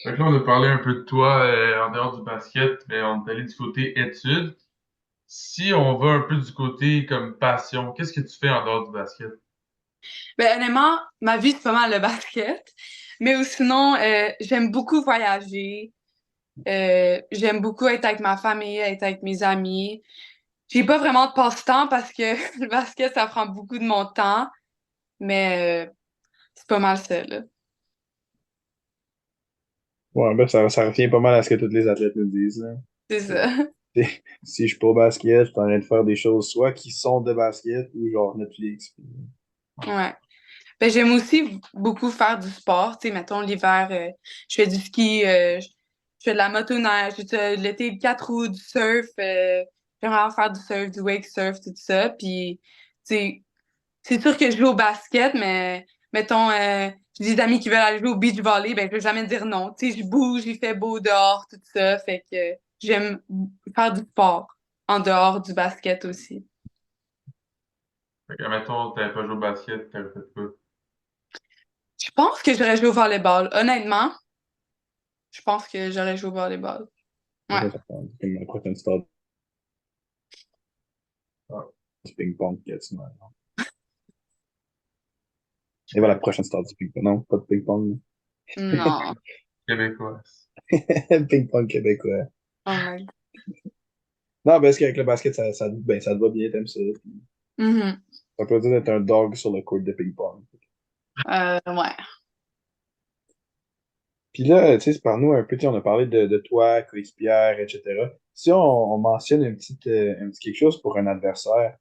Fait que là, on a parlé un peu de toi en dehors du basket, mais on est allé du côté études. Si on va un peu du côté comme passion, qu'est-ce que tu fais en dehors du basket? Ben, honnêtement, ma vie, c'est pas mal le basket. Mais sinon, j'aime beaucoup voyager. J'aime beaucoup être avec ma famille, être avec mes amis. J'ai pas vraiment de passe-temps parce que le basket, ça prend beaucoup de mon temps. Mais c'est pas mal ça, là. Ouais, ben ça revient pas mal à ce que tous les athlètes nous disent, là. C'est ça. Si je suis pas au basket, je suis en train de faire des choses soit qui sont de basket ou genre Netflix. Ouais. Ben, j'aime aussi beaucoup faire du sport. Tu sais, mettons, l'hiver, je fais du ski, je fais de la motoneige, l'été, le 4 août, du surf. J'aime vraiment faire du surf, du wake surf, tout ça. Puis, tu sais, c'est sûr que je joue au basket, mais mettons, j'ai des amis qui veulent aller jouer au beach volley, ben, je vais jamais dire non. Tu sais, je bouge, il fait beau dehors, tout ça. Fait que j'aime faire du sport. en dehors du basket aussi. Fait que, mettons, t'avais pas joué au basket, t'avais fait quoi? Je pense que j'aurais joué au volleyball. Honnêtement, je pense que j'aurais joué au volleyball. Ouais. Ça prend comme la prochaine stade Ah, du ping-pong, quasiment. Et voilà, la prochaine stade du ping-pong. Non, pas de ping-pong. Non. québécois. Ping-pong québécois. Oh my God. Non, parce qu'avec le basket, ça te va bien, t'aimes ça. Mhm. Ça peut dire d'être un dog sur le court de ping-pong. Ouais. Puis là, tu sais, par nous un peu, tu sais, on a parlé de toi, coéquipière, etc. Si on mentionne un petit quelque chose pour un adversaire,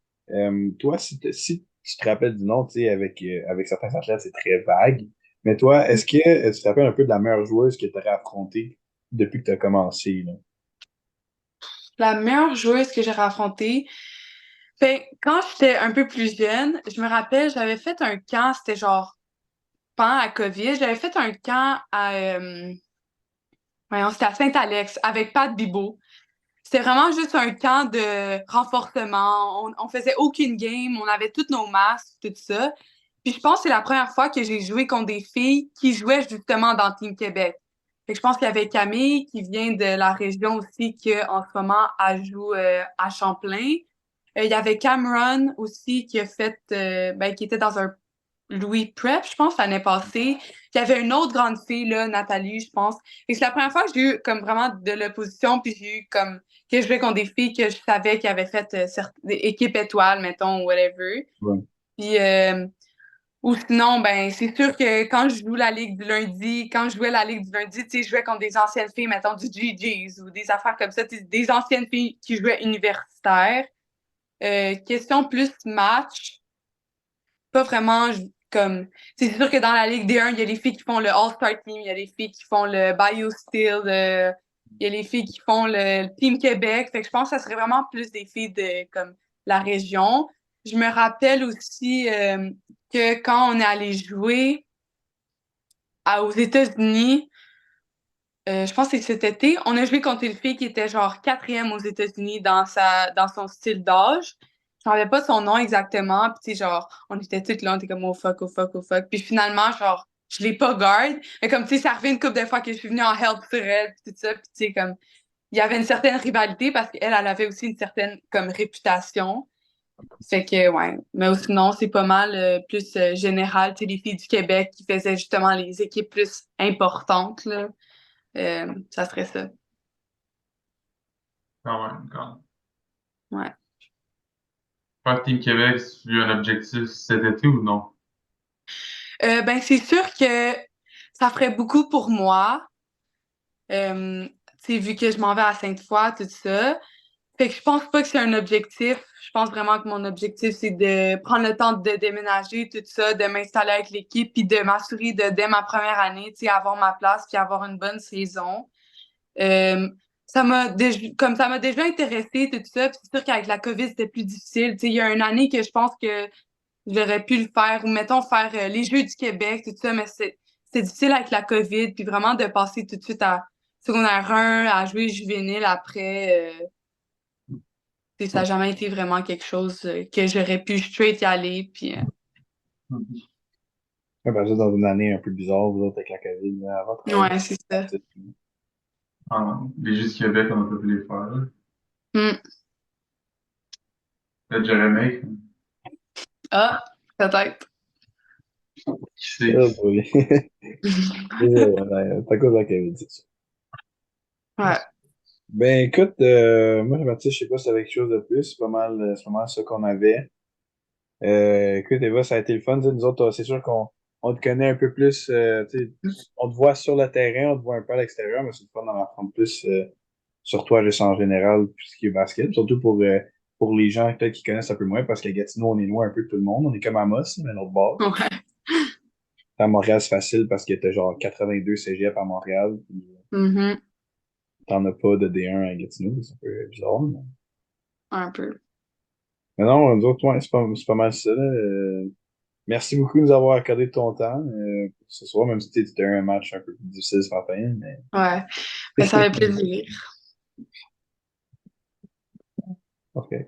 toi, si tu te rappelles du nom, tu sais, avec certains athlètes, c'est très vague. Mais toi, est-ce que tu te rappelles un peu de la meilleure joueuse que tu aurais affrontée depuis que tu as commencé, là? La meilleure joueuse que j'ai affrontée, fait, quand j'étais un peu plus jeune, je me rappelle, j'avais fait un camp, c'était genre pendant la COVID, j'avais fait un camp voyons, c'était à Saint-Alex avec Pat Bibeau. C'était vraiment juste un camp de renforcement. On faisait aucune game, on avait tous nos masques, tout ça. Puis je pense que c'est la première fois que j'ai joué contre des filles qui jouaient justement dans Team Québec. Fait que je pense qu'il y avait Camille qui vient de la région aussi, qui en ce moment elle joue à Champlain. Il y avait Cameron aussi qui a fait, ben, qui était dans un Louis Prep, je pense, l'année passée. Il y avait une autre grande fille, là, Nathalie, je pense. Et c'est la première fois que j'ai eu comme vraiment de l'opposition, puis j'ai eu comme que je jouais contre des filles que je savais qui avaient fait des équipes étoiles, mettons, whatever. Ouais. Puis ou sinon, ben c'est sûr que quand je joue la Ligue du lundi, quand je jouais la Ligue du lundi, tu sais, je jouais contre des anciennes filles, mettons, du GGs ou des affaires comme ça, des anciennes filles qui jouaient universitaires. Question plus match, pas vraiment comme. C'est sûr que dans la Ligue D1, il y a les filles qui font le All-Star Team, il y a les filles qui font le Bio-Steel, il y a les filles qui font le Team Québec. Fait que je pense que ça serait vraiment plus des filles de comme la région. Je me rappelle aussi que quand on est allé jouer aux États-Unis, je pense que c'est cet été, on a joué contre une fille qui était genre quatrième aux États-Unis dans son style d'âge. Je ne savais pas son nom exactement. Puis, tu sais, genre, on était toutes là, on était comme oh fuck, oh fuck, oh fuck. Puis finalement, genre, je l'ai pas guard. Mais comme, tu sais, ça revient une couple de fois que je suis venue en help sur elle, puis tout ça. Puis, tu sais, comme, il y avait une certaine rivalité parce qu'elle, elle avait aussi une certaine, comme, réputation. Fait que, ouais. Mais sinon, c'est pas mal plus général. Tu sais, les filles du Québec qui faisaient justement les équipes plus importantes, là. Ça serait ça. quand même, quand même. Ouais. Faire Team Québec, tu as eu un objectif cet été ou non? Ben, c'est sûr que ça ferait beaucoup pour moi. Tu sais, vu que je m'en vais à Sainte-Foy, tout ça. Fait que je pense pas que c'est un objectif. Je pense vraiment que mon objectif, c'est de prendre le temps de déménager, tout ça, de m'installer avec l'équipe, puis de m'assurer de, dès ma première année, tu sais, avoir ma place, puis avoir une bonne saison. Euh, comme ça m'a déjà intéressé, tout ça. Puis c'est sûr qu'avec la COVID, c'était plus difficile. Tu sais, il y a une année que je pense que j'aurais pu le faire, ou mettons faire les Jeux du Québec, tout ça, mais c'est difficile avec la COVID, puis vraiment de passer tout de suite à secondaire 1, à jouer juvénile après, tu sais, ça n'a jamais été vraiment quelque chose que j'aurais pu straight y aller, puis Ouais, ben, ça, dans une année un peu bizarre, vous autres, avec la COVID, là, avant de travailler. ouais, c'est ça. Ah non, les Jeux du Québec, on a pas pu les faire, là. Hmm. Peut-être Jérémy, Ah, peut-être. qui sait? Oh boy. C'est à cause de la COVID, c'est ça. Ouais. Ben écoute, moi Mathis, je sais pas si t'avais quelque chose de plus, c'est pas mal ça qu'on avait. Écoute, Eva, ça a été le fun. Tu sais, nous autres, c'est sûr qu'on te connaît un peu plus, tu sais, on te voit sur le terrain, on te voit un peu à l'extérieur, mais c'est le fun d'en apprendre plus sur toi, juste en général, tout ce qui est basket. Surtout pour les gens peut-être qui connaissent un peu moins, parce qu'à Gatineau, on est loin un peu de tout le monde. On est comme à Amos, mais l'autre bord. Ouais. À Montréal, c'est facile parce que t'as genre 82 cégep à Montréal, puis Mhm. t'en as pas de D1 à Gatineau. C'est un peu bizarre. Un peu. Mais non, nous autres, ouais, c'est pas mal ça, là. Merci beaucoup de nous avoir accordé ton temps ce soir, même si c'était un match un peu plus difficile ce matin. Mais... Ouais. Mais ça fait plaisir. Parfait.